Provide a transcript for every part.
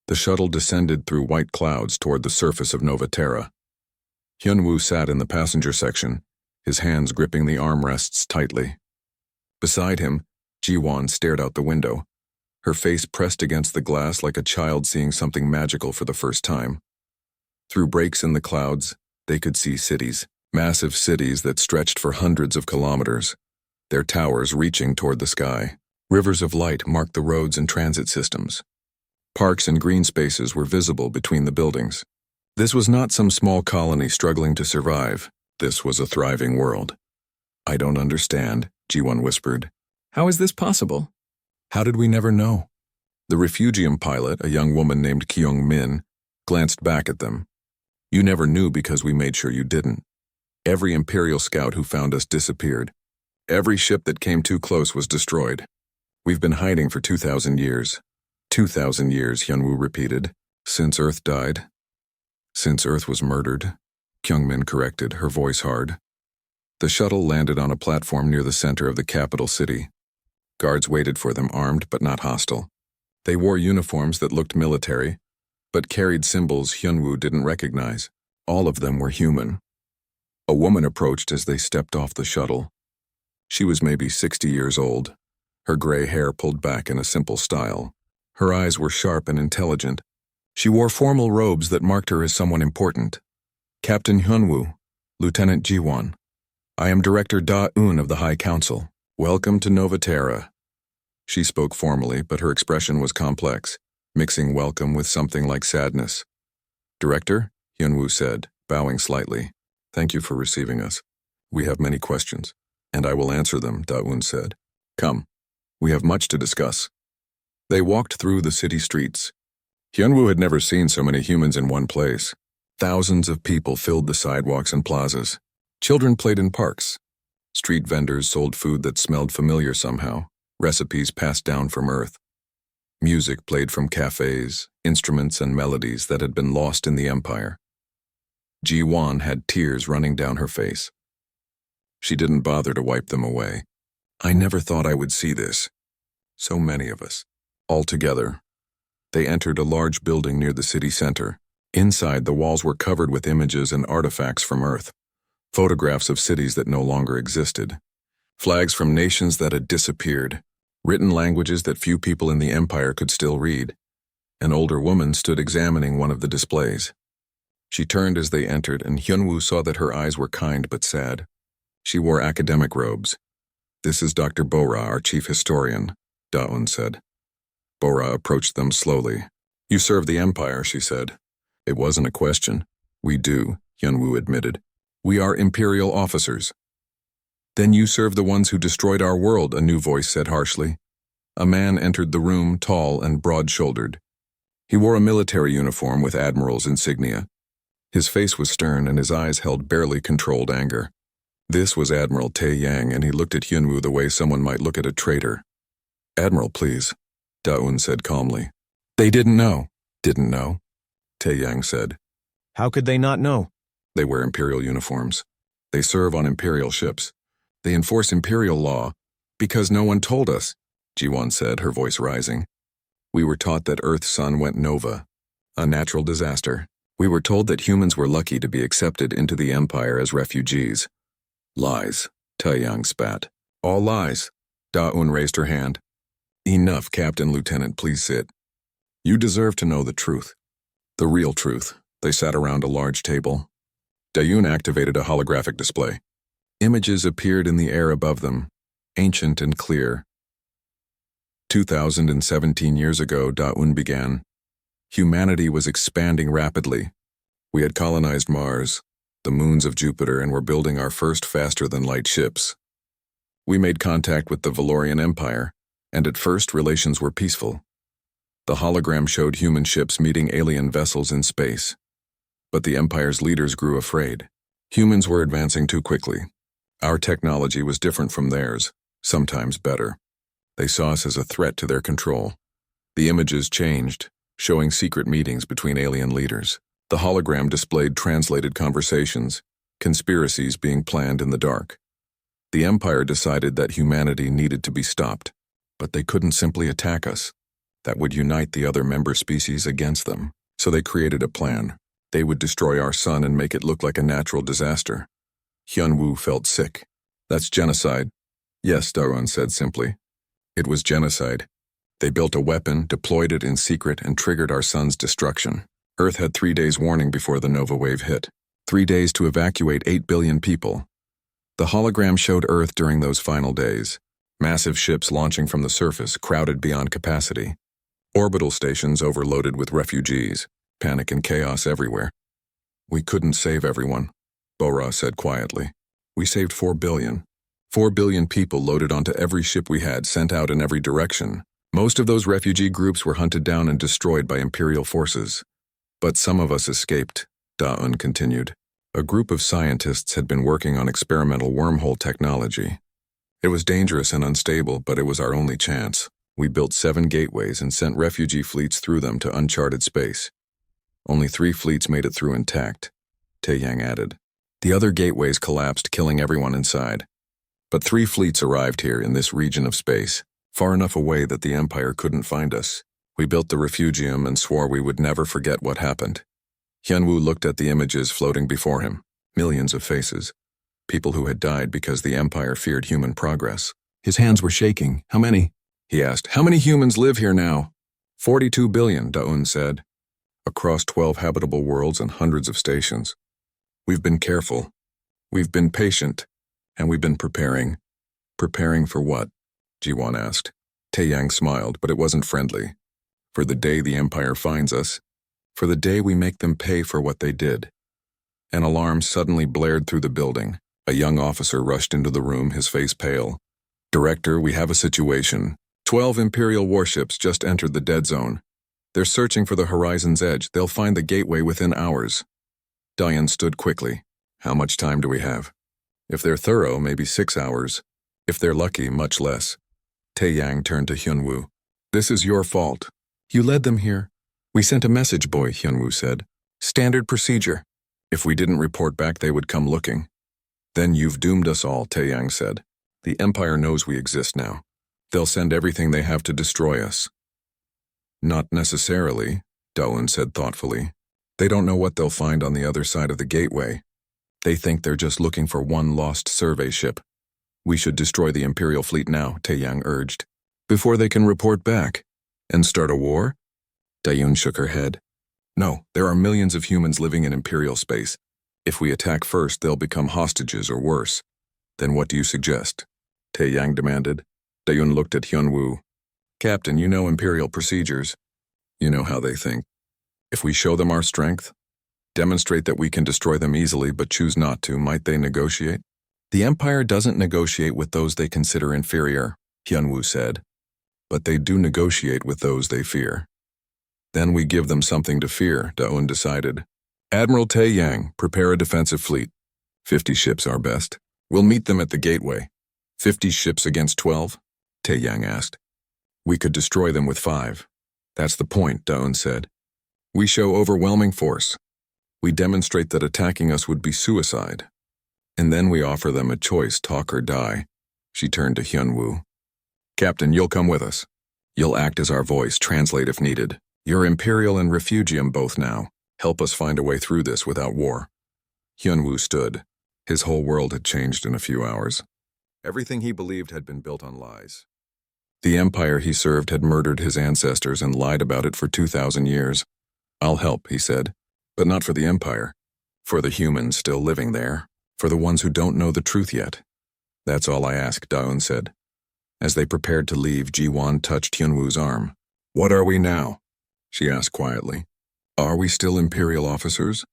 The shuttle descended through white clouds toward the surface of Nova Terra. Hyunwoo sat in the passenger section, his hands gripping the armrests tightly. Beside him, Ji-won stared out the window, her face pressed against the glass like a child seeing something magical for the first time. Through breaks in the clouds, they could see cities, massive cities that stretched for hundreds of kilometers, their towers reaching toward the sky. Rivers of light marked the roads and transit systems. Parks and green spaces were visible between the buildings. This was not some small colony struggling to survive. This was a thriving world. "I don't understand," Ji-won whispered. "How is this possible?" "How did we never know?" The refugium pilot, a young woman named Kyung-min, glanced back at them. "You never knew because we made sure you didn't. Every Imperial scout who found us disappeared. Every ship that came too close was destroyed. We've been hiding for 2,000 years. 2,000 years, Hyunwoo repeated. Since Earth died. Since Earth was murdered, Kyung-min corrected, her voice hard. The shuttle landed on a platform near the center of the capital city. Guards waited for them, armed but not hostile. They wore uniforms that looked military, but carried symbols Hyunwoo didn't recognize. All of them were human. A woman approached as they stepped off the shuttle. She was maybe 60 years old, her gray hair pulled back in a simple style. Her eyes were sharp and intelligent. She wore formal robes that marked her as someone important. "Captain Hyunwoo, Lieutenant Ji-won. I am Director Da-eun of the High Council. Welcome to Nova Terra." She spoke formally, but her expression was complex, mixing welcome with something like sadness. "Director," Hyunwoo said, bowing slightly. "Thank you for receiving us. We have many questions." "And I will answer them," Da-eun said. "Come, we have much to discuss." They walked through the city streets. Hyunwoo had never seen so many humans in one place. Thousands of people filled the sidewalks and plazas. Children played in parks. Street vendors sold food that smelled familiar somehow, recipes passed down from Earth. Music played from cafes, instruments and melodies that had been lost in the Empire. Ji-won had tears running down her face. She didn't bother to wipe them away. "I never thought I would see this. So many of us. All together." They entered a large building near the city center. Inside, the walls were covered with images and artifacts from Earth. Photographs of cities that no longer existed. Flags from nations that had disappeared. Written languages that few people in the Empire could still read. An older woman stood examining one of the displays. She turned as they entered, and Hyunwoo saw that her eyes were kind but sad. She wore academic robes. "This is Dr. Bora, our chief historian," Da-eun said. Bora approached them slowly. "You serve the Empire," she said. It wasn't a question. "We do," Hyunwoo admitted. "We are Imperial officers." "Then you serve the ones who destroyed our world," a new voice said harshly. A man entered the room, tall and broad-shouldered. He wore a military uniform with admiral's insignia. His face was stern and his eyes held barely controlled anger. This was Admiral Tae-yang, and he looked at Hyunwoo the way someone might look at a traitor. "Admiral, please," Da-eun said calmly. "They didn't know." "Didn't know?" Tae-yang said. "How could they not know?" "They wear Imperial uniforms. They serve on Imperial ships. They enforce Imperial law. Because no one told us," Ji-won said, her voice rising. "We were taught that Earth's sun went nova, a natural disaster. We were told that humans were lucky to be accepted into the Empire as refugees." "Lies," Tae-yang spat. "All lies." Da-eun raised her hand. "Enough, Captain Lieutenant, please sit. You deserve to know the truth. The real truth." They sat around a large table. Da-eun activated a holographic display. Images appeared in the air above them, ancient and clear. 2017 years ago, Da-eun began. Humanity was expanding rapidly. We had colonized Mars, the moons of Jupiter, and were building our first faster-than-light ships. We made contact with the Valorian Empire, and at first relations were peaceful. The hologram showed human ships meeting alien vessels in space. But the Empire's leaders grew afraid. Humans were advancing too quickly. Our technology was different from theirs, sometimes better. They saw us as a threat to their control. The images changed, showing secret meetings between alien leaders. The hologram displayed translated conversations, conspiracies being planned in the dark. The Empire decided that humanity needed to be stopped, but they couldn't simply attack us. that would unite the other member species against them. So they created a plan. They would destroy our sun and make it look like a natural disaster. Hyunwoo felt sick. That's genocide. Yes, Daron said simply. It was genocide. They built a weapon, deployed it in secret, and triggered our sun's destruction. Earth had 3 days warning before the nova wave hit. 3 days to evacuate 8 billion people. The hologram showed Earth during those final days. Massive ships launching from the surface, crowded beyond capacity. Orbital stations overloaded with refugees. Panic and chaos everywhere. We couldn't save everyone, Bora said quietly. We saved 4 billion. 4 billion people loaded onto every ship we had, sent out in every direction. Most of those refugee groups were hunted down and destroyed by Imperial forces. But some of us escaped, Da-un continued. A group of scientists had been working on experimental wormhole technology. It was dangerous and unstable, but it was our only chance. We built 7 gateways and sent refugee fleets through them to uncharted space. Only 3 fleets made it through intact, Taeyang added. The other gateways collapsed, killing everyone inside. But 3 fleets arrived here in this region of space, far enough away that the Empire couldn't find us. We built the refugium and swore we would never forget what happened. Hyunwoo looked at the images floating before him, millions of faces. People who had died because the Empire feared human progress. His hands were shaking. How many? He asked. How many humans live here now? 42 billion, Da-un said. Across 12 habitable worlds and hundreds of stations. We've been careful. We've been patient. And we've been preparing. Preparing for what? Ji-won asked. Taeyang smiled, but it wasn't friendly. For the day the Empire finds us. For the day we make them pay for what they did. An alarm suddenly blared through the building. A young officer rushed into the room, his face pale. Director, we have a situation. 12 Imperial warships just entered the dead zone. They're searching for the horizon's edge. They'll find the gateway within hours. Diane stood quickly. How much time do we have? If they're thorough, maybe 6 hours. If they're lucky, much less. Taeyang turned to Hyunwoo. This is your fault. You led them here. We sent a message boy, Hyunwoo said. Standard procedure. If we didn't report back, they would come looking. Then you've doomed us all, Taeyang said. The Empire knows we exist now. They'll send everything they have to destroy us. Not necessarily, Da-un said thoughtfully. They don't know what they'll find on the other side of the gateway. They think they're just looking for one lost survey ship. We should destroy the Imperial fleet now, Taeyang urged. Before they can report back. And start a war? Da-un shook her head. No, there are millions of humans living in Imperial space. If we attack first, they'll become hostages or worse. Then what do you suggest? Taeyang demanded. Da-un looked at Hyunwoo. Captain, you know Imperial procedures. You know how they think. If we show them our strength, demonstrate that we can destroy them easily but choose not to, might they negotiate? The Empire doesn't negotiate with those they consider inferior, Hyunwoo said. But they do negotiate with those they fear. Then we give them something to fear, Da-un decided. Admiral Taeyang, prepare a defensive fleet. 50 ships are best. We'll meet them at the gateway. 50 ships against 12? Taeyang asked. We could destroy them with 5. That's the point, Da-un said. We show overwhelming force. We demonstrate that attacking us would be suicide. And then we offer them a choice, talk or die. She turned to Hyunwoo. Captain, you'll come with us. You'll act as our voice, translate if needed. You're Imperial and Refugium both now. Help us find a way through this without war. Hyunwoo stood. His whole world had changed in a few hours. Everything he believed had been built on lies. The empire he served had murdered his ancestors and lied about it for 2,000 years. I'll help, he said, but not for the empire. For the humans still living there. For the ones who don't know the truth yet. That's all I ask, Da-un said. As they prepared to leave, Ji-won touched Hyunwoo's arm. What are we now? She asked quietly. Are we still Imperial officers?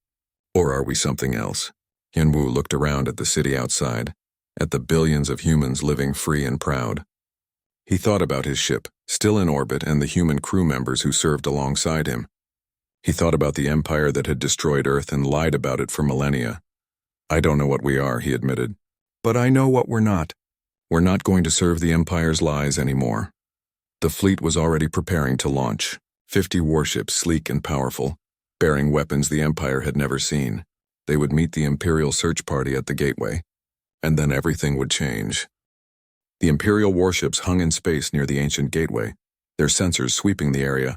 Or are we something else? Hyunwoo looked around at the city outside, at the billions of humans living free and proud. He thought about his ship, still in orbit, and the human crew members who served alongside him. He thought about the empire that had destroyed Earth and lied about it for millennia. I don't know what we are, he admitted. But I know what we're not. We're not going to serve the Empire's lies anymore. The fleet was already preparing to launch. 50 warships, sleek and powerful, bearing weapons the Empire had never seen. They would meet the Imperial search party at the gateway. And then everything would change. The Imperial warships hung in space near the ancient gateway. their sensors sweeping the area.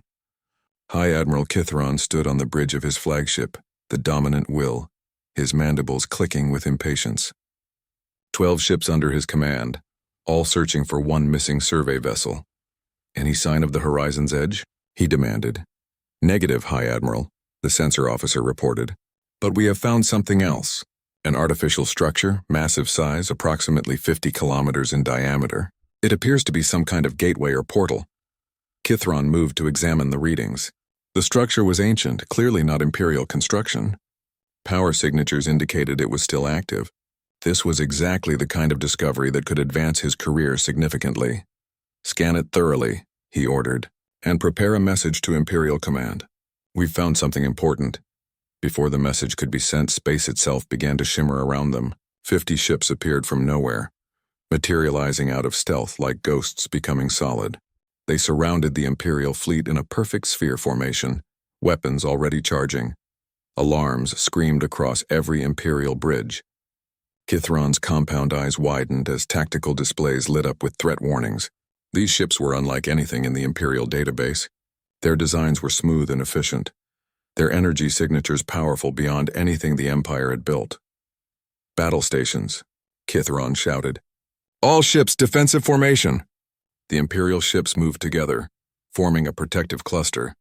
High Admiral Kithron stood on the bridge of his flagship, the Dominant Will, his mandibles clicking with impatience. 12 ships under his command, all searching for one missing survey vessel. Any sign of the horizon's edge? He demanded. Negative, High Admiral, the sensor officer reported. But we have found something else. An artificial structure, massive size, approximately 50 kilometers in diameter. It appears to be some kind of gateway or portal. Kithron moved to examine the readings. The structure was ancient, clearly not Imperial construction. Power signatures indicated it was still active. This was exactly the kind of discovery that could advance his career significantly. Scan it thoroughly, he ordered, and prepare a message to Imperial Command. We've found something important. Before the message could be sent, space itself began to shimmer around them. 50 ships appeared from nowhere, materializing out of stealth like ghosts becoming solid. They surrounded the Imperial fleet in a perfect sphere formation, weapons already charging. Alarms screamed across every Imperial bridge. Kithron's compound eyes widened as tactical displays lit up with threat warnings. These ships were unlike anything in the Imperial database. Their designs were smooth and efficient, their energy signatures powerful beyond anything the Empire had built. Battle stations, Kithron shouted. All ships, defensive formation! The Imperial ships moved together, forming a protective cluster.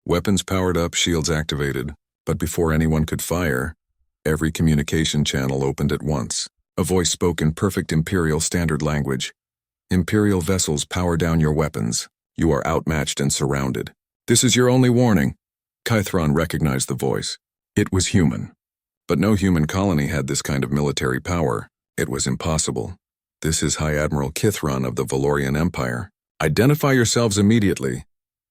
Weapons powered up, shields activated, but before anyone could fire, every communication channel opened at once. A voice spoke in perfect Imperial standard language. Imperial vessels, power down your weapons. You are outmatched and surrounded. This is your only warning. Kithron recognized the voice. It was human. But no human colony had this kind of military power. It was impossible. This is High Admiral Kithron of the Valorian Empire. Identify yourselves immediately.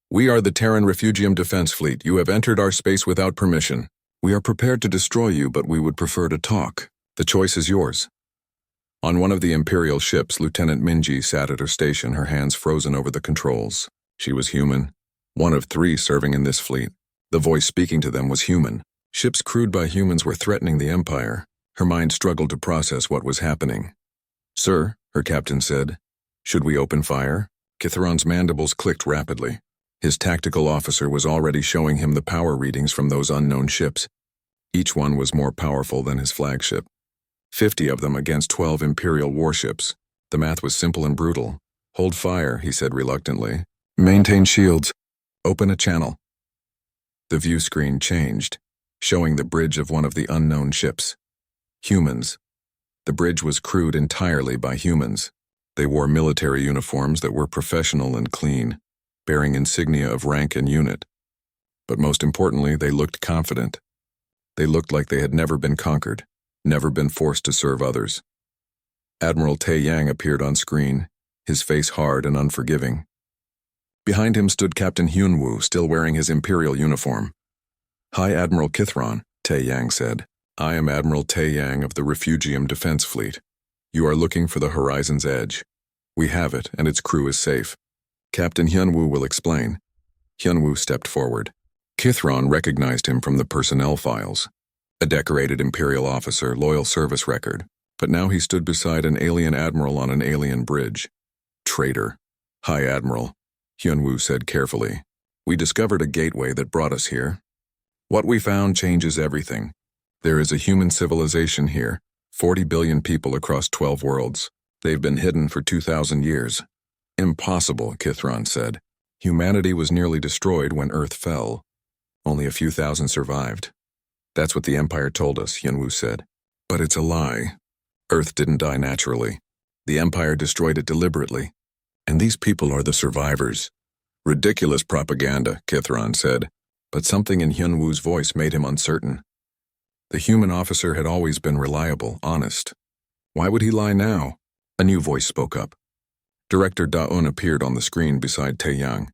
We are the Terran Refugium Defense Fleet. You have entered our space without permission. We are prepared to destroy you, but we would prefer to talk. The choice is yours. On one of the Imperial ships, Lieutenant Minji sat at her station, her hands frozen over the controls. She was human. One of 3 serving in this fleet. The voice speaking to them was human. Ships crewed by humans were threatening the Empire. Her mind struggled to process what was happening. Sir, her captain said, should we open fire? Kithron's mandibles clicked rapidly. His tactical officer was already showing him the power readings from those unknown ships. Each one was more powerful than his flagship. 50 of them against 12 Imperial warships. The math was simple and brutal. Hold fire, he said reluctantly. Maintain shields. Open a channel. The view screen changed, showing the bridge of one of the unknown ships. Humans. The bridge was crewed entirely by humans. They wore military uniforms that were professional and clean, bearing insignia of rank and unit. But most importantly, they looked confident. They looked like they had never been conquered, never been forced to serve others. Admiral Tae Yang appeared on screen, his face hard and unforgiving. Behind him stood Captain Hyunwoo, still wearing his Imperial uniform. High Admiral Kithron, Tae Yang said. I am Admiral Tae Yang of the Refugium Defense Fleet. You are looking for the horizon's edge. We have it, and its crew is safe. Captain Hyunwoo will explain. Hyunwoo stepped forward. Kithron recognized him from the personnel files. A decorated Imperial officer, loyal service record. But now he stood beside an alien admiral on an alien bridge. Traitor. High Admiral, Hyunwoo said carefully. We discovered a gateway that brought us here. What we found changes everything. There is a human civilization here, 40 billion people across 12 worlds. They've been hidden for 2,000 years. Impossible, Kithron said. Humanity was nearly destroyed when Earth fell. Only a few thousand survived. That's what the Empire told us, Hyunwoo said. But it's a lie. Earth didn't die naturally. The Empire destroyed it deliberately. And these people are the survivors. Ridiculous propaganda, Kithron said. But something in Hyunwoo's voice made him uncertain. The human officer had always been reliable, honest. Why would he lie now? A new voice spoke up. Director Da-un appeared on the screen beside Tae Yang.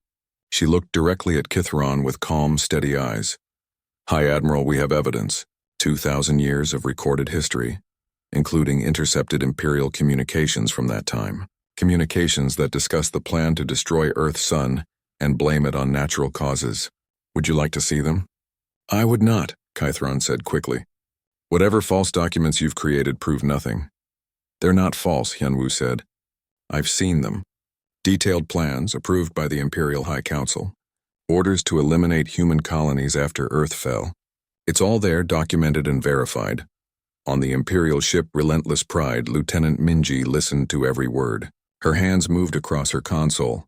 She looked directly at Kithron with calm, steady eyes. High Admiral, we have evidence. 2,000 years of recorded history, including intercepted Imperial communications from that time. Communications that discuss the plan to destroy Earth's sun and blame it on natural causes. Would you like to see them? I would not, Kithron said quickly. Whatever false documents you've created prove nothing. They're not false, Hyunwoo said. I've seen them. Detailed plans approved by the Imperial High Council. Orders to eliminate human colonies after Earth fell. It's all there, documented and verified. On the Imperial ship Relentless Pride, Lieutenant Minji listened to every word. Her hands moved across her console,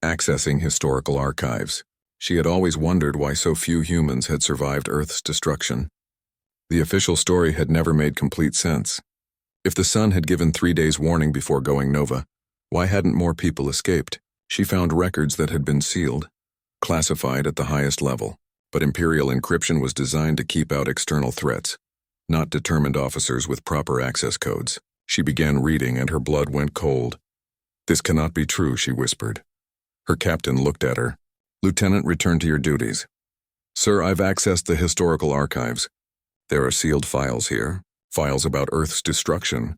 accessing historical archives. She had always wondered why so few humans had survived Earth's destruction. The official story had never made complete sense. If the sun had given 3 days warning before going nova, why hadn't more people escaped? She found records that had been sealed, classified at the highest level, but Imperial encryption was designed to keep out external threats, not determined officers with proper access codes. She began reading and her blood went cold. "This cannot be true," she whispered. Her captain looked at her. "Lieutenant, return to your duties." "Sir, I've accessed the historical archives. There are sealed files here, files about Earth's destruction."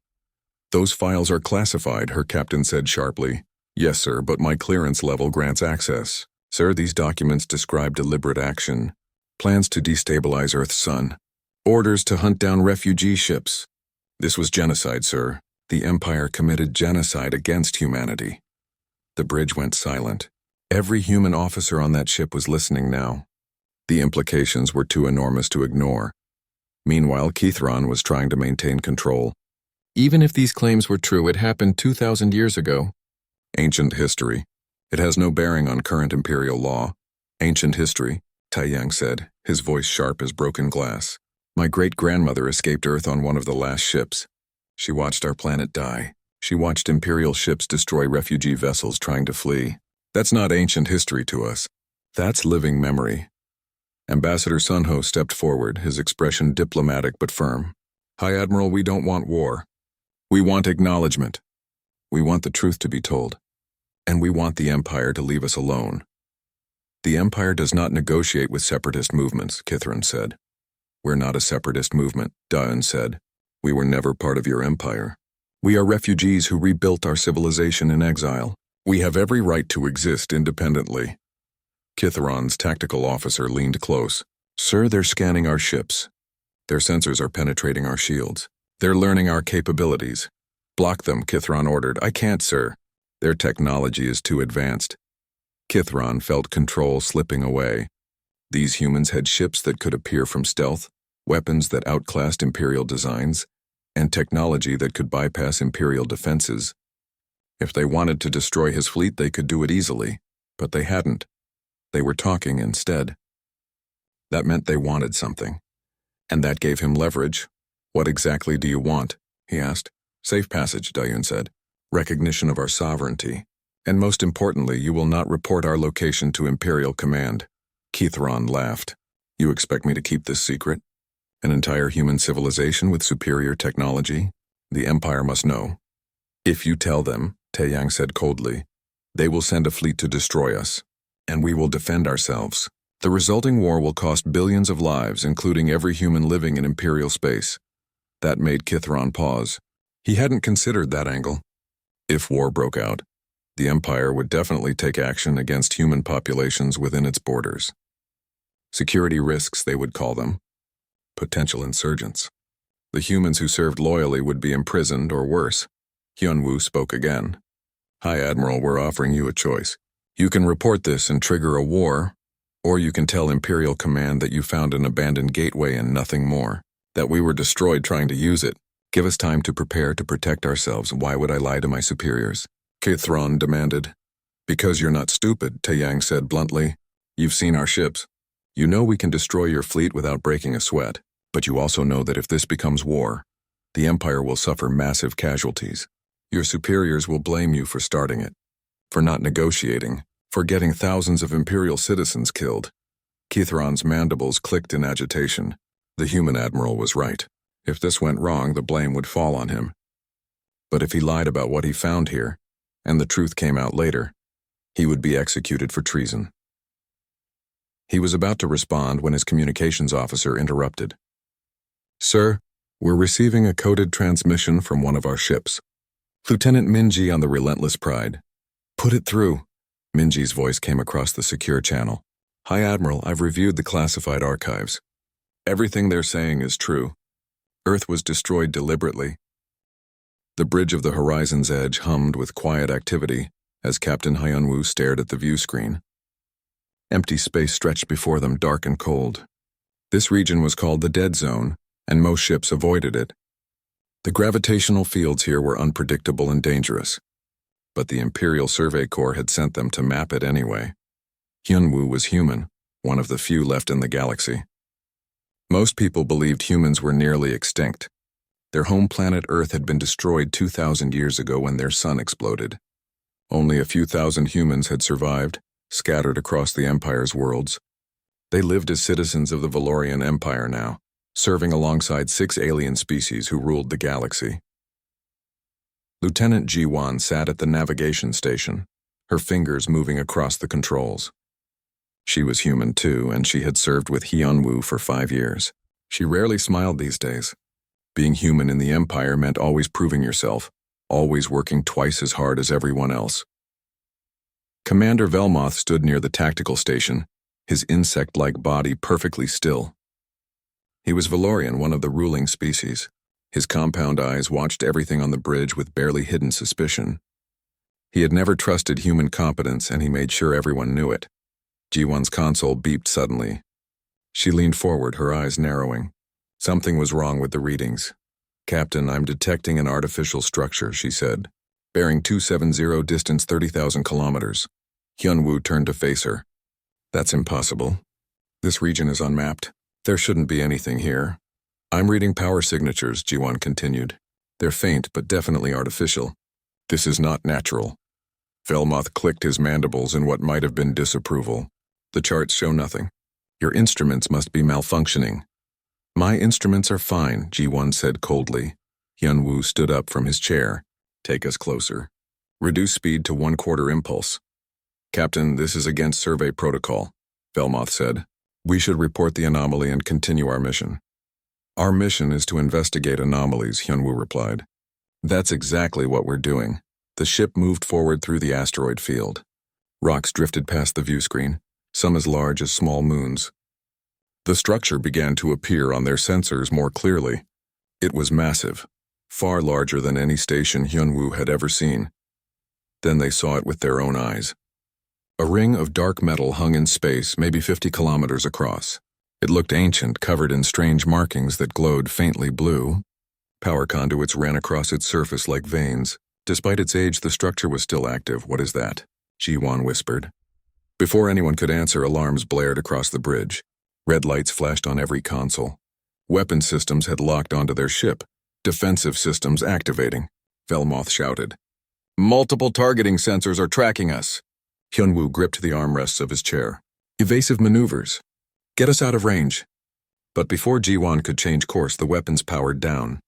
"Those files are classified," her captain said sharply. "Yes, sir, but my clearance level grants access." "Sir, these documents describe deliberate action, plans to destabilize Earth's sun, orders to hunt down refugee ships." "This was genocide, sir. The Empire committed genocide against humanity." The bridge went silent. Every human officer on that ship was listening now. The implications were too enormous to ignore. Meanwhile, Keithron was trying to maintain control. Even if these claims were true, it happened 2,000 years ago. "Ancient history. It has no bearing on current Imperial law." "Ancient history," Taiyang said, his voice sharp as broken glass. "My great-grandmother escaped Earth on one of the last ships. She watched our planet die. She watched Imperial ships destroy refugee vessels trying to flee. That's not ancient history to us. That's living memory." Ambassador Sunho stepped forward, his expression diplomatic but firm. "High Admiral, we don't want war. We want acknowledgement. We want the truth to be told. And we want the Empire to leave us alone." "The Empire does not negotiate with separatist movements," Kithron said. "We're not a separatist movement," Daeun said. "We were never part of your empire. We are refugees who rebuilt our civilization in exile. We have every right to exist independently." Kithron's tactical officer leaned close. "Sir, they're scanning our ships. Their sensors are penetrating our shields. They're learning our capabilities." "Block them," Kithron ordered. "I can't, sir. Their technology is too advanced." Kithron felt control slipping away. These humans had ships that could appear from stealth, weapons that outclassed Imperial designs, and technology that could bypass Imperial defenses. If they wanted to destroy his fleet, they could do it easily, but they hadn't. They were talking instead. That meant they wanted something, and that gave him leverage. "What exactly do you want?" he asked. "Safe passage," Daeun said. "Recognition of our sovereignty. And most importantly, you will not report our location to Imperial Command." Keithron laughed. "You expect me to keep this secret? An entire human civilization with superior technology? The Empire must know." "If you tell them," Taiyang said coldly, "they will send a fleet to destroy us, and we will defend ourselves. The resulting war will cost billions of lives, including every human living in Imperial space." That made Kithron pause. He hadn't considered that angle. If war broke out, the Empire would definitely take action against human populations within its borders. Security risks, they would call them. Potential insurgents. The humans who served loyally would be imprisoned or worse. Hyunwoo spoke again. "High Admiral, we're offering you a choice. You can report this and trigger a war, or you can tell Imperial Command that you found an abandoned gateway and nothing more, that we were destroyed trying to use it. Give us time to prepare to protect ourselves. Why would I lie to my superiors?" Kithron demanded. "Because you're not stupid," Taiyang said bluntly. "You've seen our ships. You know we can destroy your fleet without breaking a sweat, but you also know that if this becomes war, the Empire will suffer massive casualties. Your superiors will blame you for starting it, for not negotiating, for getting thousands of Imperial citizens killed." Kithron's mandibles clicked in agitation. The human admiral was right. If this went wrong, the blame would fall on him. But if he lied about what he found here, and the truth came out later, he would be executed for treason. He was about to respond when his communications officer interrupted. "Sir, we're receiving a coded transmission from one of our ships. Lieutenant Minji on the Relentless Pride." "Put it through." Minji's voice came across the secure channel. "High Admiral, I've reviewed the classified archives. Everything they're saying is true. Earth was destroyed deliberately." The bridge of the horizon's edge hummed with quiet activity as Captain Hyunwoo stared at the view screen. Empty space stretched before them, dark and cold. This region was called the Dead Zone, and most ships avoided it. The gravitational fields here were unpredictable and dangerous, but the Imperial Survey Corps had sent them to map it anyway. Hyunwoo was human, one of the few left in the galaxy. Most people believed humans were nearly extinct. Their home planet Earth had been destroyed 2,000 years ago when their sun exploded. Only a few thousand humans had survived, scattered across the Empire's worlds. They lived as citizens of the Valorian Empire now, serving alongside 6 alien species who ruled the galaxy. Lieutenant Ji-won sat at the navigation station, her fingers moving across the controls. She was human too, and she had served with Hyunwoo for 5 years. She rarely smiled these days. Being human in the Empire meant always proving yourself, always working twice as hard as everyone else. Commander Velmoth stood near the tactical station, his insect-like body perfectly still. He was Valorian, one of the ruling species. His compound eyes watched everything on the bridge with barely hidden suspicion. He had never trusted human competence, and he made sure everyone knew it. Ji-won's console beeped suddenly. She leaned forward, her eyes narrowing. Something was wrong with the readings. "Captain, I'm detecting an artificial structure," she said. "Bearing 270, distance 30,000 kilometers. Hyunwoo turned to face her. "That's impossible. This region is unmapped. There shouldn't be anything here." "I'm reading power signatures," Ji-won continued. "They're faint, but definitely artificial. This is not natural." Velmoth clicked his mandibles in what might have been disapproval. "The charts show nothing. Your instruments must be malfunctioning." "My instruments are fine," Ji-won said coldly. Hyunwoo stood up from his chair. "Take us closer. Reduce speed to 1/4 impulse." "Captain, this is against survey protocol," Velmoth said. "We should report the anomaly and continue our mission." "Our mission is to investigate anomalies," Hyunwoo replied. "That's exactly what we're doing." The ship moved forward through the asteroid field. Rocks drifted past the view screen, some as large as small moons. The structure began to appear on their sensors more clearly. It was massive, far larger than any station Hyunwoo had ever seen. Then they saw it with their own eyes. A ring of dark metal hung in space, maybe 50 kilometers across. It looked ancient, covered in strange markings that glowed faintly blue. Power conduits ran across its surface like veins. Despite its age, the structure was still active. "What is that?" Ji-won whispered. Before anyone could answer, alarms blared across the bridge. Red lights flashed on every console. Weapon systems had locked onto their ship. Defensive systems activating. Velmoth shouted. "Multiple targeting sensors are tracking us." Hyunwoo gripped the armrests of his chair. "Evasive maneuvers. Get us out of range." But before Ji-won could change course, the weapons powered down.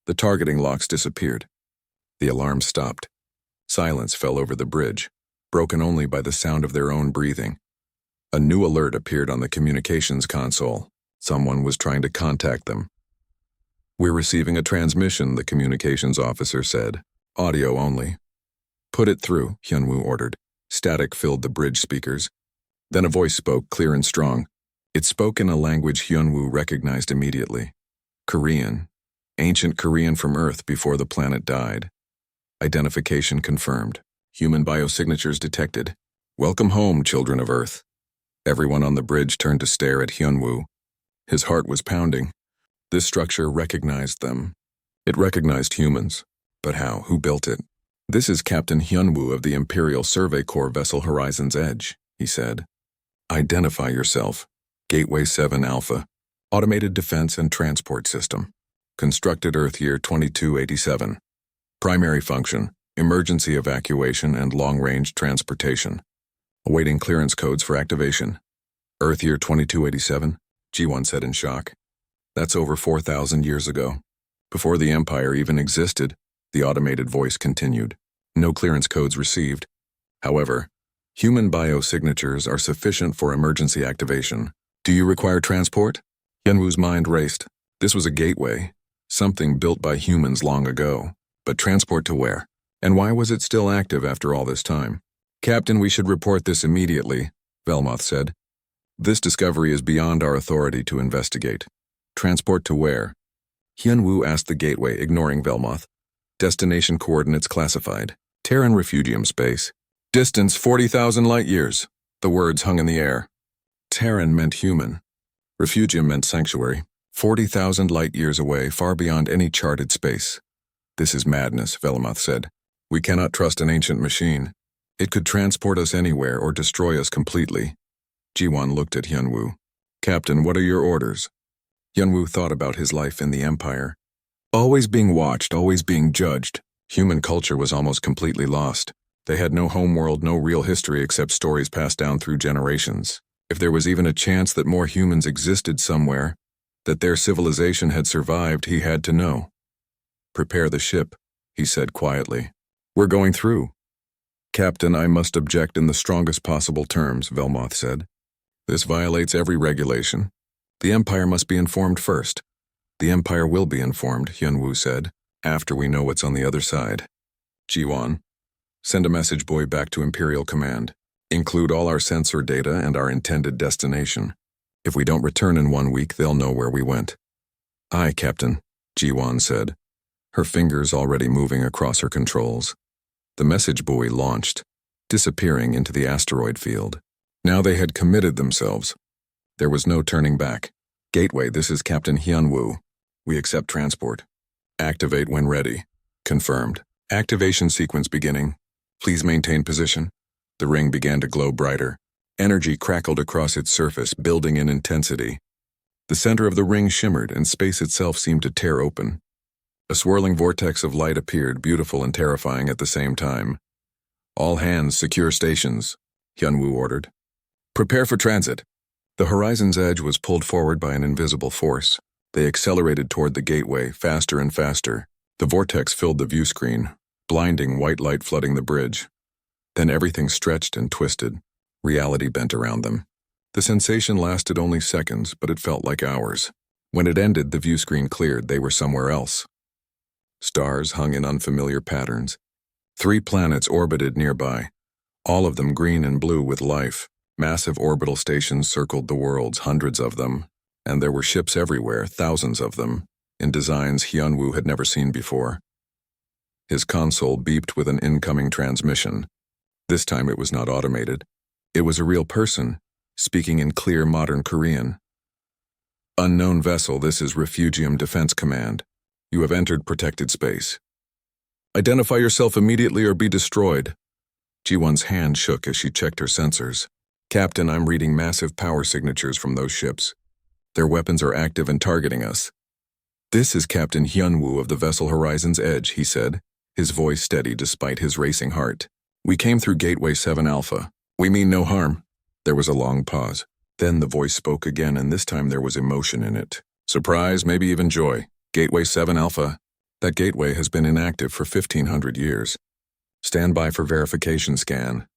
The targeting locks disappeared. The alarm stopped. Silence fell over the bridge, broken only by the sound of their own breathing. A new alert appeared on the communications console. Someone was trying to contact them. "We're receiving a transmission," the communications officer said. "Audio only." "Put it through," Hyunwoo ordered. Static filled the bridge speakers. Then a voice spoke, clear and strong. It spoke in a language Hyunwoo recognized immediately. Korean. Ancient Korean from Earth before the planet died. Identification confirmed. Human biosignatures detected. "Welcome home, children of Earth." Everyone on the bridge turned to stare at Hyunwoo. His heart was pounding. This structure recognized them. It recognized humans. But how? Who built it? "This is Captain Hyunwoo of the Imperial Survey Corps vessel Horizon's Edge," he said. "Identify yourself. Gateway 7 Alpha. Automated Defense and Transport System. Constructed Earth year 2287. Primary function, emergency evacuation and long-range transportation. Awaiting clearance codes for activation." "Earth year 2287, Ji-won said in shock. "That's over 4,000 years ago. Before the Empire even existed," the automated voice continued. "No clearance codes received. However, human biosignatures are sufficient for emergency activation. Do you require transport?" Hyunwoo's mind raced. This was a gateway, something built by humans long ago. But transport to where? And why was it still active after all this time? "Captain, we should report this immediately," Velmoth said. "This discovery is beyond our authority to investigate." "Transport to where?" Hyunwoo asked the gateway, ignoring Velmoth. "Destination coordinates classified. Terran refugium space. Distance 40,000 light-years. The words hung in the air. Terran meant human. Refugium meant sanctuary. 40,000 light-years away, far beyond any charted space. This is madness, Velmoth said. We cannot trust an ancient machine. It could transport us anywhere or destroy us completely. Jiwan looked at Hyunwoo. Captain, what are your orders? Hyunwoo thought about his life in the Empire. Always being watched, always being judged. Human culture was almost completely lost. They had no homeworld, no real history except stories passed down through generations. If there was even a chance that more humans existed somewhere, that their civilization had survived, he had to know. Prepare the ship, he said quietly. We're going through. Captain, I must object in the strongest possible terms, Velmoth said. This violates every regulation. The Empire must be informed first. The Empire will be informed, Hyunwoo said, after we know what's on the other side. Jiwan, send a message buoy back to Imperial Command. Include all our sensor data and our intended destination. If we don't return in 1 week, they'll know where we went. Aye, Captain, Jiwan said, her fingers already moving across her controls. The message buoy launched, disappearing into the asteroid field. Now they had committed themselves. There was no turning back. Gateway, this is Captain Hyunwoo. We accept transport. Activate when ready. Confirmed. Activation sequence beginning. Please maintain position. The ring began to glow brighter. Energy crackled across its surface, building in intensity. The center of the ring shimmered, and space itself seemed to tear open. A swirling vortex of light appeared, beautiful and terrifying at the same time. All hands secure stations, Hyunwoo ordered. Prepare for transit. The horizon's edge was pulled forward by an invisible force. They accelerated toward the gateway, faster and faster. The vortex filled the view screen, blinding white light flooding the bridge. Then everything stretched and twisted. Reality bent around them. The sensation lasted only seconds, but it felt like hours. When it ended, the view screen cleared. They were somewhere else. Stars hung in unfamiliar patterns. 3 planets orbited nearby, all of them green and blue with life. Massive orbital stations circled the worlds, hundreds of them, and there were ships everywhere, thousands of them, in designs Hyunwoo had never seen before. His console beeped with an incoming transmission. This time it was not automated. It was a real person, speaking in clear modern Korean. Unknown vessel, this is Refugium Defense Command. You have entered protected space. Identify yourself immediately or be destroyed. Jiwon's hand shook as she checked her sensors. Captain, I'm reading massive power signatures from those ships. Their weapons are active and targeting us. This is Captain Hyunwoo of the vessel Horizon's Edge, he said, his voice steady despite his racing heart. We came through Gateway 7 Alpha. We mean no harm. There was a long pause. Then the voice spoke again, and this time there was emotion in it. Surprise, maybe even joy. Gateway 7 Alpha. That gateway has been inactive for 1,500 years. Stand by for verification scan.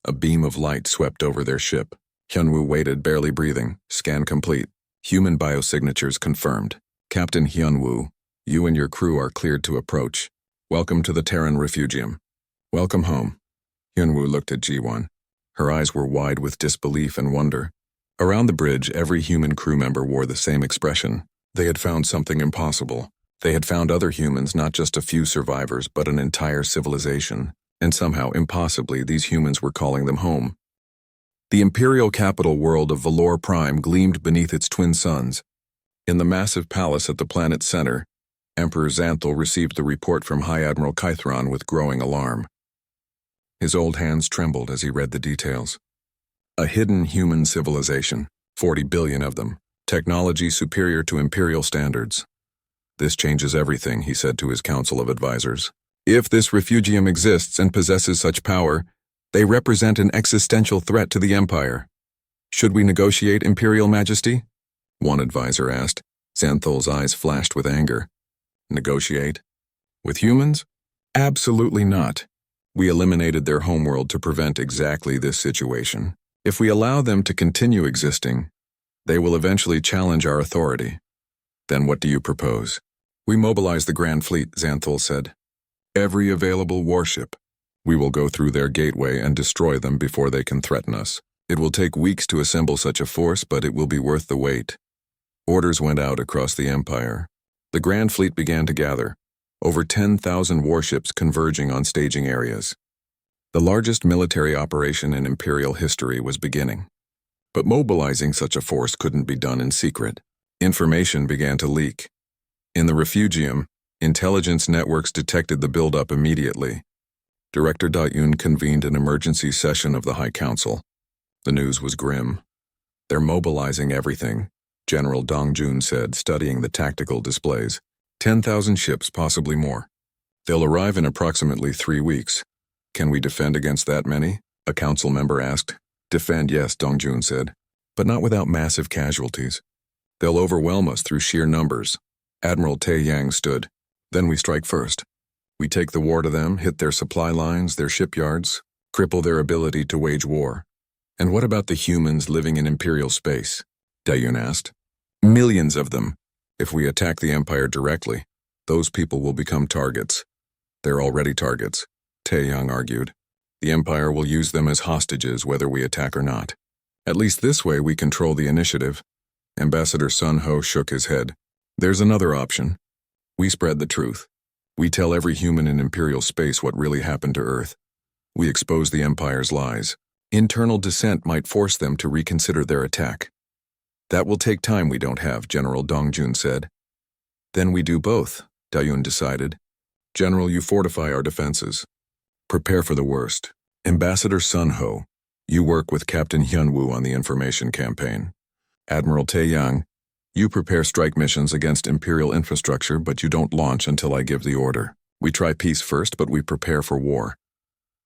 A beam of light swept over their ship. Hyunwoo waited, barely breathing. Scan complete. Human biosignatures confirmed. Captain Hyunwoo, you and your crew are cleared to approach. Welcome to the Terran Refugium. Welcome home. Hyunwoo looked at Jiwon. Her eyes were wide with disbelief and wonder. Around the bridge, every human crew member wore the same expression. They had found something impossible. They had found other humans, not just a few survivors, but an entire civilization. And somehow, impossibly, these humans were calling them home. The imperial capital world of Valor Prime gleamed beneath its twin suns. In the massive palace at the planet's center, Emperor Xanthal received the report from High Admiral Kythron with growing alarm. His old hands trembled as he read the details. A hidden human civilization, 40 billion of them, technology superior to imperial standards. This changes everything, he said to his council of advisors. If this refugium exists and possesses such power, they represent an existential threat to the Empire. Should we negotiate, Imperial Majesty? One advisor asked. Xanthal's eyes flashed with anger. Negotiate? With humans? Absolutely not. We eliminated their homeworld to prevent exactly this situation. If we allow them to continue existing, they will eventually challenge our authority. Then what do you propose? We mobilize the Grand Fleet, Xanthal said. Every available warship. We will go through their gateway and destroy them before they can threaten us. It will take weeks to assemble such a force, but it will be worth the wait. Orders went out across the Empire. The Grand Fleet began to gather, over 10,000 warships converging on staging areas. The largest military operation in Imperial history was beginning. But mobilizing such a force couldn't be done in secret. Information began to leak. In the refugium, intelligence networks detected the buildup immediately. Director Dayun convened an emergency session of the High Council. The news was grim. "They're mobilizing everything," General Dongjun said, studying the tactical displays. 10,000 ships, possibly more. "They'll arrive in approximately 3 weeks. Can we defend against that many?" a council member asked. "Defend, yes," Dongjun said, "but not without massive casualties. They'll overwhelm us through sheer numbers." Admiral Taeyang stood. "Then we strike first. We take the war to them, hit their supply lines, their shipyards, cripple their ability to wage war." "And what about the humans living in Imperial space?" Dayun asked. "Millions of them. If we attack the Empire directly, those people will become targets." "They're already targets," Taeyang argued. "The Empire will use them as hostages whether we attack or not. At least this way we control the initiative." Ambassador Sun Ho shook his head. "There's another option. We spread the truth. We tell every human in Imperial space what really happened to Earth. We expose the Empire's lies. Internal dissent might force them to reconsider their attack." "That will take time we don't have," General Dongjun said. "Then we do both," Dayun decided. "General, you fortify our defenses. Prepare for the worst. Ambassador Sun Ho, you work with Captain Hyunwoo on the information campaign. Admiral Taeyang, you prepare strike missions against Imperial infrastructure, but you don't launch until I give the order. We try peace first, but we prepare for war."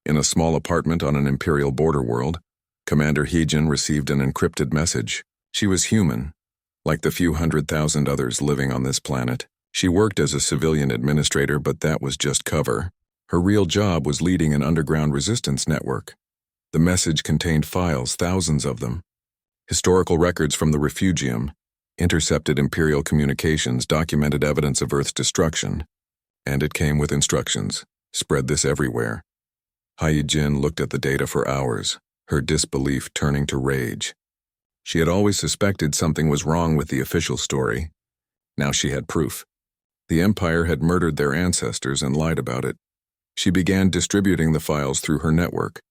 In a small apartment on an Imperial border world, Commander Heejin received an encrypted message. She was human, like the few 100,000 others living on this planet. She worked as a civilian administrator, but that was just cover. Her real job was leading an underground resistance network. The message contained files, thousands of them. Historical records from the refugium, intercepted Imperial communications, documented evidence of Earth's destruction. And it came with instructions: spread this everywhere. Hyejin looked at the data for hours, her disbelief turning to rage. She had always suspected something was wrong with the official story. Now she had proof. The Empire had murdered their ancestors and lied about it. She began distributing the files through her network.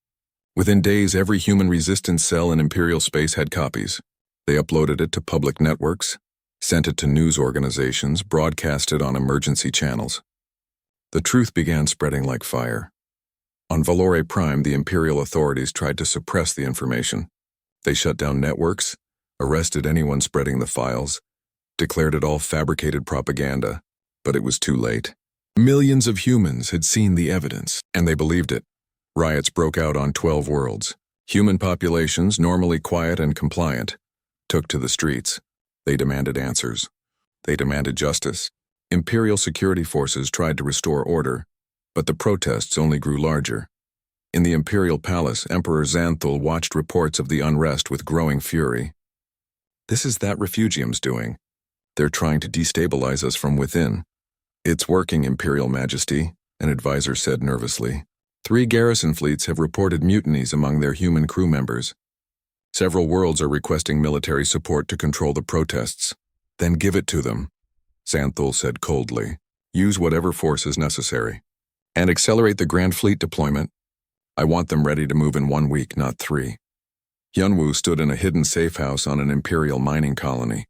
Within days, every human resistance cell in Imperial space had copies. They uploaded it to public networks, sent it to news organizations, broadcast it on emergency channels. The truth began spreading like fire. On Valore Prime, the Imperial authorities tried to suppress the information. They shut down networks, arrested anyone spreading the files, declared it all fabricated propaganda, but it was too late. Millions of humans had seen the evidence, and they believed it. Riots broke out on 12 worlds. Human populations, normally quiet and compliant, took to the streets. They demanded answers. They demanded justice. Imperial security forces tried to restore order, but the protests only grew larger. In the Imperial Palace, Emperor Xanthul watched reports of the unrest with growing fury. "This is that refugium's doing. They're trying to destabilize us from within." "It's working, Imperial Majesty," an advisor said nervously. 3 garrison fleets have reported mutinies among their human crew members. Several worlds are requesting military support to control the protests. "Then give it to them," Xanthul said coldly. "Use whatever force is necessary. And accelerate the Grand Fleet deployment. I want them ready to move in 1 week, not 3. Hyunwoo stood in a hidden safe house on an Imperial mining colony.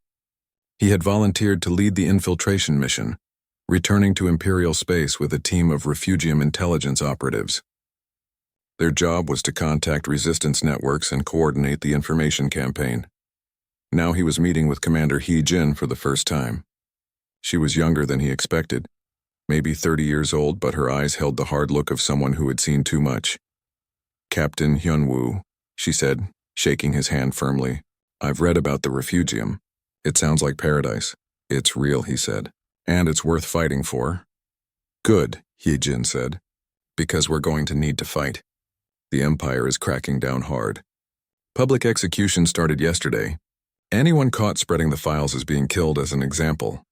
He had volunteered to lead the infiltration mission, returning to Imperial space with a team of refugium intelligence operatives. Their job was to contact resistance networks and coordinate the information campaign. Now he was meeting with Commander Heejin for the first time. She was younger than he expected, maybe 30 years old, but her eyes held the hard look of someone who had seen too much. "Captain Hyunwoo," she said, shaking his hand firmly. "I've read about the refugium. It sounds like paradise." "It's real," he said. "And it's worth fighting for." "Good," Heejin said, "because we're going to need to fight. The Empire is cracking down hard. Public execution started yesterday. Anyone caught spreading the files is being killed as an example."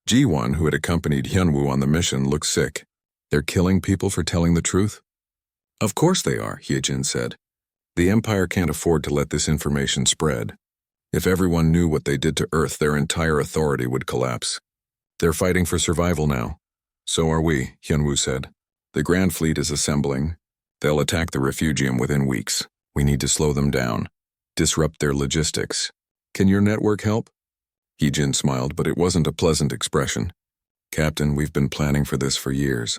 Ji-won, who had accompanied Hyunwoo on the mission, looked sick. "They're killing people for telling the truth?" "Of course they are," Heejin said. "The Empire can't afford to let this information spread. If everyone knew what they did to Earth, their entire authority would collapse. They're fighting for survival now." "So are we," Hyunwoo said. "The Grand Fleet is assembling. They'll attack the refugium within weeks. We need to slow them down, disrupt their logistics. Can your network help? Heejin smiled, but it wasn't a pleasant expression. Captain, we've been planning for this for years.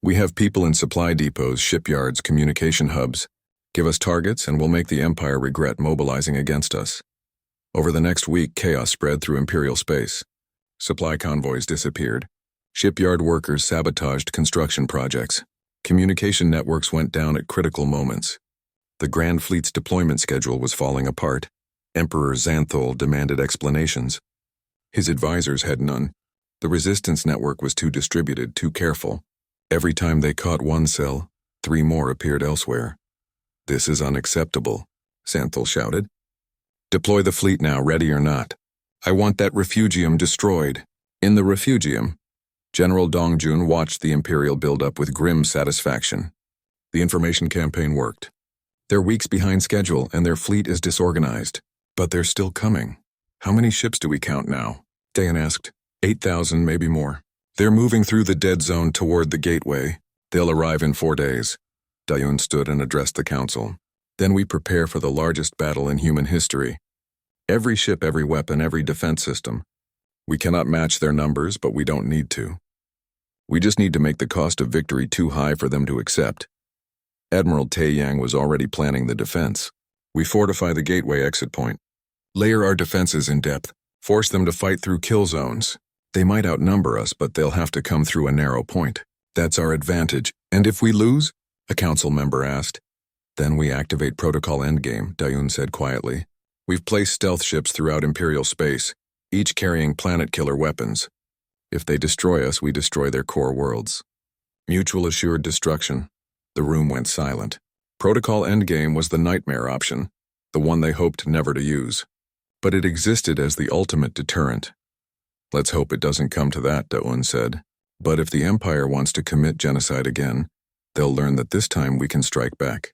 We have people in supply depots, shipyards, communication hubs. Give us targets and we'll make the Empire regret mobilizing against us. Over the next week, chaos spread through Imperial space. Supply convoys disappeared. Shipyard workers sabotaged construction projects. Communication networks went down at critical moments. The Grand Fleet's deployment schedule was falling apart. Emperor Xanthol demanded explanations. His advisors had none. The resistance network was too distributed, too careful. Every time they caught one cell, 3 more appeared elsewhere. This is unacceptable, Xanthol shouted. Deploy the fleet now, ready or not. I want that refugium destroyed. In the refugium, General Dongjun watched the Imperial buildup with grim satisfaction. The information campaign worked. They're weeks behind schedule and their fleet is disorganized. But they're still coming. How many ships do we count now? Dayan asked. 8,000, maybe more. They're moving through the dead zone toward the gateway. They'll arrive in 4 days. Dayun stood and addressed the council. Then we prepare for the largest battle in human history. Every ship, every weapon, every defense system. We cannot match their numbers, but we don't need to. We just need to make the cost of victory too high for them to accept. Admiral Taeyang was already planning the defense. We fortify the gateway exit point. Layer our defenses in depth. Force them to fight through kill zones. They might outnumber us, but they'll have to come through a narrow point. That's our advantage. And if we lose? A council member asked. Then we activate Protocol Endgame, Dayun said quietly. We've placed stealth ships throughout Imperial space, each carrying planet-killer weapons. If they destroy us, we destroy their core worlds. Mutual assured destruction. The room went silent. Protocol Endgame was the nightmare option, the one they hoped never to use. But it existed as the ultimate deterrent. Let's hope it doesn't come to that, Daun said. But if the Empire wants to commit genocide again, they'll learn that this time we can strike back.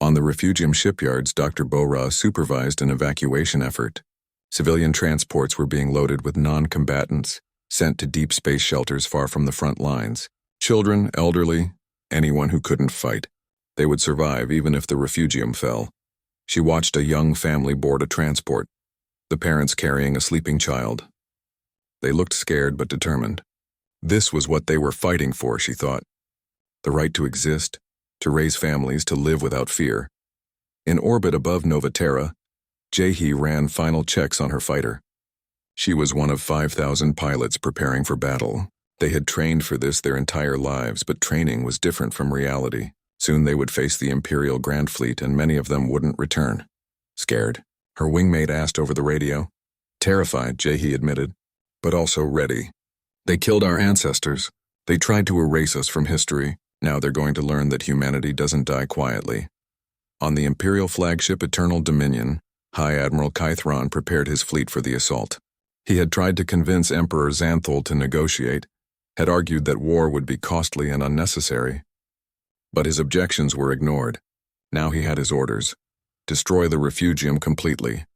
On the refugium shipyards, Dr. Bora supervised an evacuation effort. Civilian transports were being loaded with non-combatants, sent to deep space shelters far from the front lines. Children, elderly, anyone who couldn't fight. They would survive even if the refugium fell. She watched a young family board a transport, the parents carrying a sleeping child. They looked scared but determined. This was what they were fighting for, she thought. The right to exist, to raise families, to live without fear. In orbit above Novaterra, Jae-hee ran final checks on her fighter. She was one of 5,000 pilots preparing for battle. They had trained for this their entire lives, but training was different from reality. Soon they would face the Imperial Grand Fleet, and many of them wouldn't return. Scared, her wingmate asked over the radio. Terrified, Jae-hee admitted, but also ready. They killed our ancestors. They tried to erase us from history. Now they're going to learn that humanity doesn't die quietly. On the Imperial flagship Eternal Dominion, High Admiral Kythron prepared his fleet for the assault. He had tried to convince Emperor Xanthol to negotiate, had argued that war would be costly and unnecessary. But his objections were ignored. Now he had his orders. Destroy the refugium completely.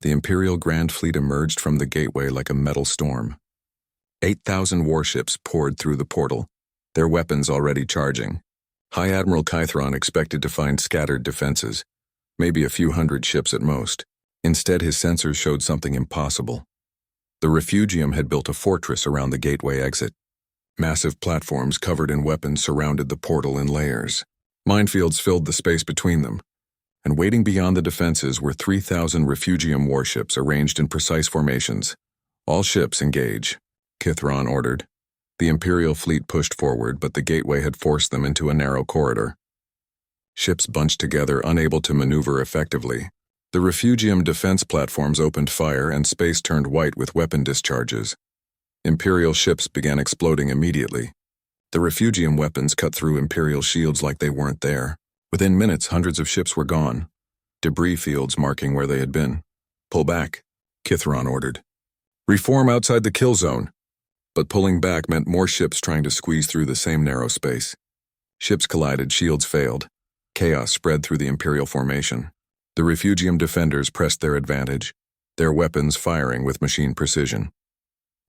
The Imperial Grand Fleet emerged from the gateway like a metal storm. 8,000 warships poured through the portal, their weapons already charging. High Admiral Kythron expected to find scattered defenses, maybe a few hundred ships at most. Instead, his sensors showed something impossible. The refugium had built a fortress around the gateway exit. Massive platforms covered in weapons surrounded the portal in layers. Minefields filled the space between them, and waiting beyond the defenses were 3,000 refugium warships arranged in precise formations. All ships engage, Kythron ordered. The Imperial fleet pushed forward, but the gateway had forced them into a narrow corridor. Ships bunched together, unable to maneuver effectively. The refugium defense platforms opened fire and space turned white with weapon discharges. Imperial ships began exploding immediately. The refugium weapons cut through Imperial shields like they weren't there. Within minutes, hundreds of ships were gone, debris fields marking where they had been. Pull back, Kythron ordered. Reform outside the kill zone. But pulling back meant more ships trying to squeeze through the same narrow space. Ships collided, shields failed. Chaos spread through the Imperial formation. The refugium defenders pressed their advantage, their weapons firing with machine precision.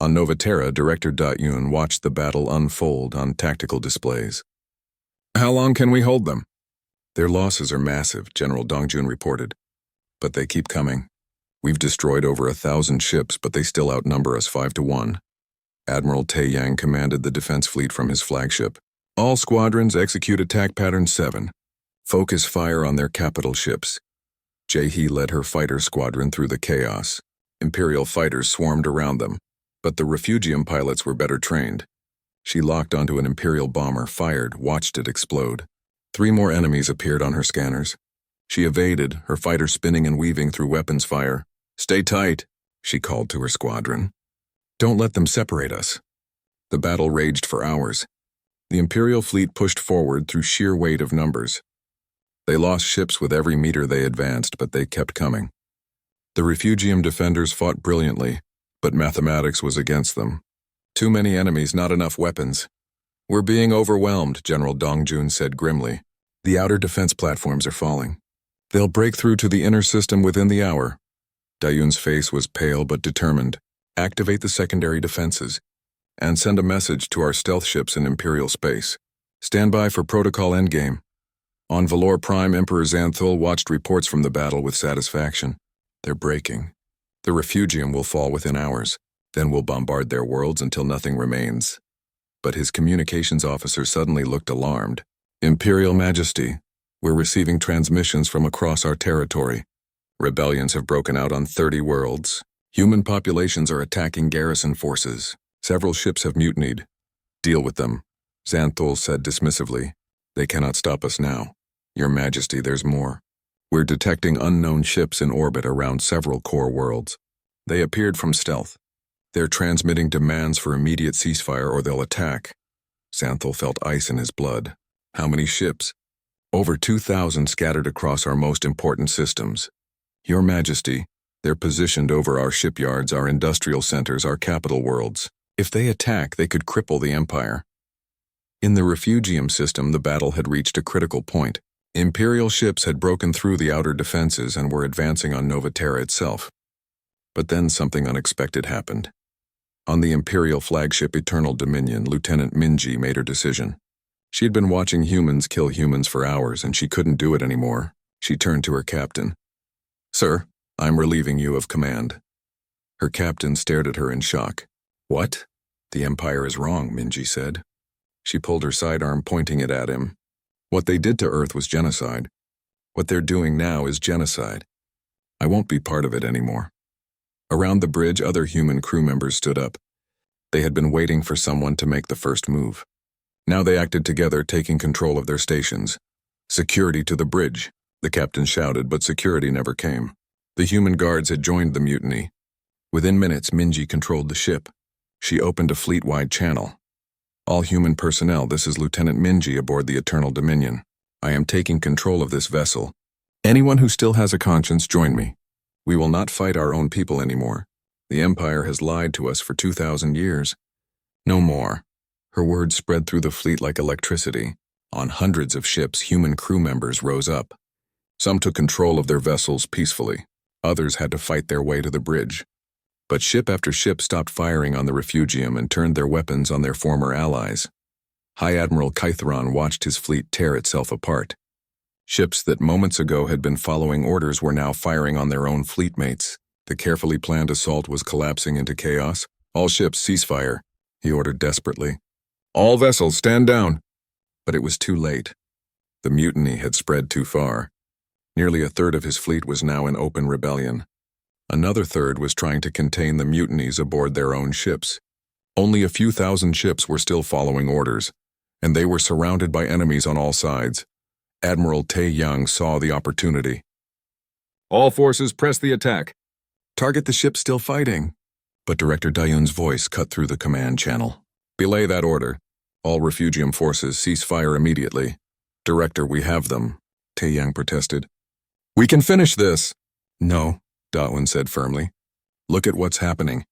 On Novaterra, Director Dot-Yun watched the battle unfold on tactical displays. How long can we hold them? Their losses are massive, General Dongjun reported. But they keep coming. We've destroyed over 1,000 ships, but they still outnumber us 5-1. Admiral Taeyang commanded the defense fleet from his flagship. All squadrons execute attack pattern 7. Focus fire on their capital ships. Jae-hee led her fighter squadron through the chaos. Imperial fighters swarmed around them, but the refugium pilots were better trained. She locked onto an Imperial bomber, fired, watched it explode. 3 more enemies appeared on her scanners. She evaded, her fighter spinning and weaving through weapons fire. Stay tight, she called to her squadron. Don't let them separate us. The battle raged for hours. The Imperial fleet pushed forward through sheer weight of numbers. They lost ships with every meter they advanced, but they kept coming. The refugium defenders fought brilliantly, but mathematics was against them. Too many enemies, not enough weapons. We're being overwhelmed, General Dongjun said grimly. The outer defense platforms are falling. They'll break through to the inner system within the hour. Dayun's face was pale but determined. Activate the secondary defenses and send a message to our stealth ships in Imperial space. Stand by for protocol endgame. On Valor Prime, Emperor Xanthul watched reports from the battle with satisfaction. They're breaking. The refugium will fall within hours. Then we'll bombard their worlds until nothing remains. But his communications officer suddenly looked alarmed. Imperial Majesty, we're receiving transmissions from across our territory. Rebellions have broken out on 30 worlds. Human populations are attacking garrison forces. Several ships have mutinied. Deal with them, Xanthul said dismissively. They cannot stop us now. Your Majesty, there's more. We're detecting unknown ships in orbit around several core worlds. They appeared from stealth. They're transmitting demands for immediate ceasefire or they'll attack. Xanthul felt ice in his blood. How many ships? Over 2,000 scattered across our most important systems. Your Majesty, they're positioned over our shipyards, our industrial centers, our capital worlds. If they attack, they could cripple the Empire. In the refugium system, the battle had reached a critical point. Imperial ships had broken through the outer defenses and were advancing on Nova Terra itself. But then something unexpected happened. On the Imperial flagship Eternal Dominion, Lieutenant Minji made her decision. She had been watching humans kill humans for hours, and she couldn't do it anymore. She turned to her captain. Sir, I'm relieving you of command. Her captain stared at her in shock. What? The Empire is wrong, Minji said. She pulled her sidearm, pointing it at him. What they did to Earth was genocide. What they're doing now is genocide. I won't be part of it anymore. Around the bridge, other human crew members stood up. They had been waiting for someone to make the first move. Now they acted together, taking control of their stations. Security to the bridge, the captain shouted, but security never came. The human guards had joined the mutiny. Within minutes, Minji controlled the ship. She opened a fleet-wide channel. All human personnel, this is Lieutenant Minji aboard the Eternal Dominion. I am taking control of this vessel. Anyone who still has a conscience, join me. We will not fight our own people anymore. The Empire has lied to us for 2,000 years. No more. Her words spread through the fleet like electricity. On hundreds of ships, human crew members rose up. Some took control of their vessels peacefully. Others had to fight their way to the bridge. But ship after ship stopped firing on the refugium and turned their weapons on their former allies. High Admiral Kytheron watched his fleet tear itself apart. Ships that moments ago had been following orders were now firing on their own fleetmates. The carefully planned assault was collapsing into chaos. All ships cease fire, he ordered desperately. All vessels stand down. But it was too late. The mutiny had spread too far. Nearly a third of his fleet was now in open rebellion. Another third was trying to contain the mutinies aboard their own ships. Only a few thousand ships were still following orders, and they were surrounded by enemies on all sides. Admiral Taeyang saw the opportunity. All forces press the attack. Target the ship still fighting. But Director Dayun's voice cut through the command channel. Belay that order. All refugium forces cease fire immediately. Director, we have them, Taeyang protested. We can finish this. No, Dawin said firmly. Look at what's happening.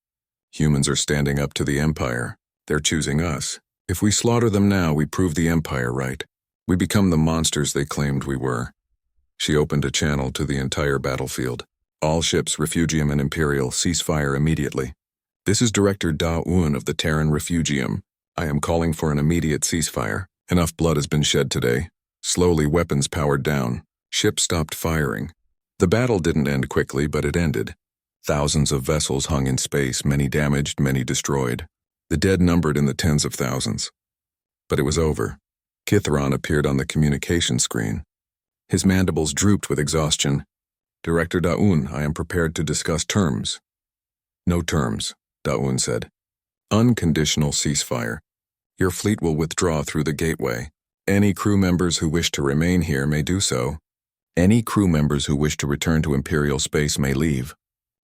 Humans are standing up to the Empire. They're choosing us. If we slaughter them now, we prove the Empire right. We become the monsters they claimed we were. She opened a channel to the entire battlefield. All ships, Refugium and Imperial, cease fire immediately. This is Director Da-Un of the Terran Refugium. I am calling for an immediate ceasefire. Enough blood has been shed today. Slowly, weapons powered down. Ships stopped firing. The battle didn't end quickly, but it ended. Thousands of vessels hung in space, many damaged, many destroyed. The dead numbered in the tens of thousands. But it was over. Kithron appeared on the communication screen. His mandibles drooped with exhaustion. Director Daun, I am prepared to discuss terms. No terms, Daun said. Unconditional ceasefire. Your fleet will withdraw through the gateway. Any crew members who wish to remain here may do so. Any crew members who wish to return to Imperial space may leave.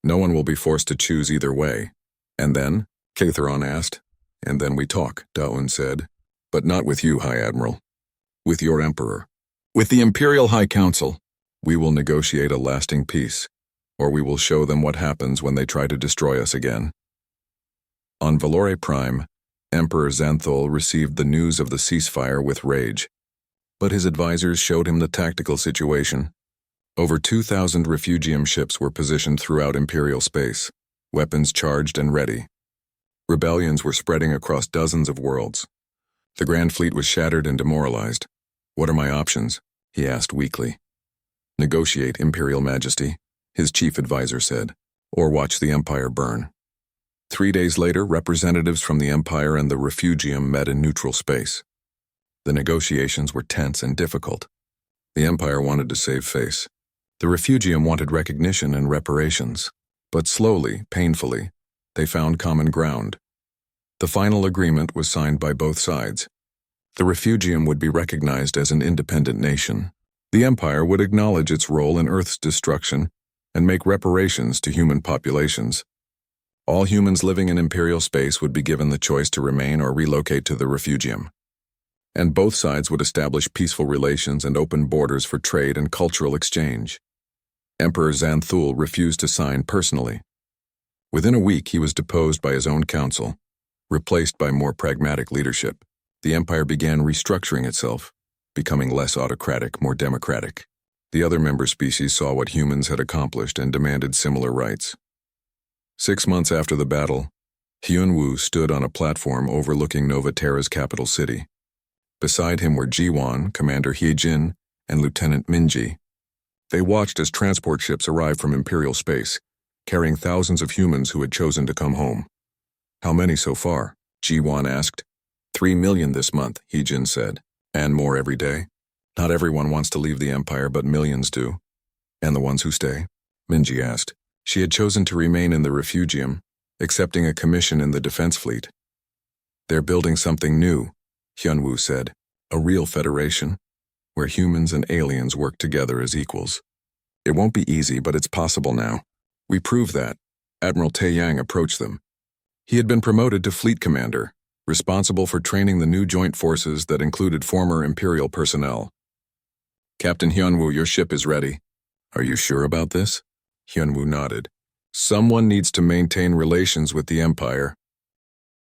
No one will be forced to choose either way. And then? Kithron asked. And then we talk, Daun said. But not with you, High Admiral. With your Emperor. With the Imperial High Council. We will negotiate a lasting peace, or we will show them what happens when they try to destroy us again. On Valore Prime, Emperor Xanthol received the news of the ceasefire with rage. But his advisors showed him the tactical situation. Over 2,000 refugium ships were positioned throughout Imperial space, weapons charged and ready. Rebellions were spreading across dozens of worlds. The Grand Fleet was shattered and demoralized. What are my options? He asked weakly. Negotiate, Imperial Majesty, his chief advisor said, or watch the Empire burn. 3 days later, representatives from the Empire and the refugium met in neutral space. The negotiations were tense and difficult. The Empire wanted to save face. The refugium wanted recognition and reparations. But slowly, painfully, they found common ground. The final agreement was signed by both sides. The refugium would be recognized as an independent nation. The Empire would acknowledge its role in Earth's destruction and make reparations to human populations. All humans living in Imperial space would be given the choice to remain or relocate to the refugium. And both sides would establish peaceful relations and open borders for trade and cultural exchange. Emperor Xanthul refused to sign personally. Within a week, he was deposed by his own council, replaced by more pragmatic leadership. The Empire began restructuring itself, becoming less autocratic, more democratic. The other member species saw what humans had accomplished and demanded similar rights. 6 months after the battle, Hyunwoo stood on a platform overlooking Nova Terra's capital city. Beside him were Jiwon, Commander Hyejin, and Lieutenant Minji. They watched as transport ships arrived from Imperial space, carrying thousands of humans who had chosen to come home. How many so far? Jiwon asked. 3 million this month, Hyejin said. And more every day. Not everyone wants to leave the Empire, but millions do. And the ones who stay? Minji asked. She had chosen to remain in the refugium, accepting a commission in the defense fleet. They're building something new, Hyunwoo said. A real federation, where humans and aliens work together as equals. It won't be easy, but it's possible now. We proved that. Admiral Taeyang approached them. He had been promoted to fleet commander, responsible for training the new joint forces that included former Imperial personnel. Captain Hyunwoo, your ship is ready. Are you sure about this? Hyunwoo nodded. Someone needs to maintain relations with the Empire.